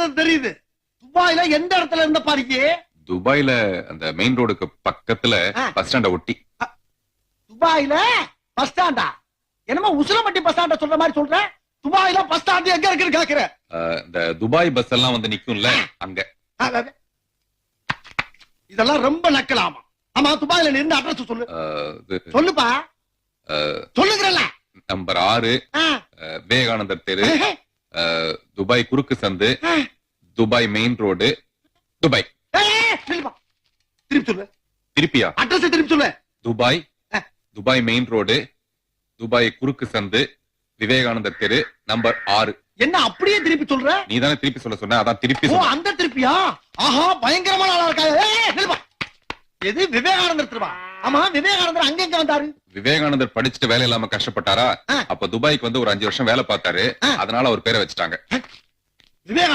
சொல்றது தெரியுது. துபாயில எந்த இடத்துல இருந்த பாருங்க? துபாயில அந்த மெயின் ரோடுக்கு பக்கத்துல பஸ் ஸ்டாண்ட ஒட்டி. துபாயில பஸ் ஸ்டாண்டா? என்னமோ உசிலம்பட்டி பஸ் ஸ்டாண்ட சொல்ற மாதிரி சொல்ற. துபாயில பஸ் ஸ்டாண்ட் எங்க இருக்குன்னு கேக்குற? இந்த துபாய் பஸ் எல்லாம் வந்து நிக்கும்ல அங்க. இதெல்லாம் ரொம்ப நக்கலாமா? ஆமா, துபாயில நின்று அட்ரஸ் சொல்லு. சொல்லுப்பா. சொல்லுங்கறல. நம்பர் 6 விவேகானந்தர் தெரு, துபாய் குறுக்கு சந்து, துபாய் மெயின் ரோடு, துபாய். திருப்பி சொல்லு. திருப்பியா? அட்ரஸ் திருப்பி சொல்லு. Dubai, Dubai main road, Dubai குறுக்கு சந்து, விவேகானந்தர் தெரு, நம்பர் 6. என்ன அப்படியே திருப்பி சொல்ற? நீ தானே திருப்பி சொல்ல சொன்ன, அதான் திருப்பி சொல்ல. அந்த திருப்பியா? ஆஹா, பயங்கரமான ஆளா இருக்கா. எது விவேகானந்தர் திருவா? ஆமா, விவேகானந்தர் அங்க எங்க வந்தாரு? விவேகானந்தர் படிச்சுட்டு வேலை இல்லாம கஷ்டப்பட்டாரா? அப்ப துபாய்க்கு வந்து ஒரு 5 வருஷம் வேலை பார்த்தாரு. அதனால அவர் பேரை வச்சுட்டாங்க.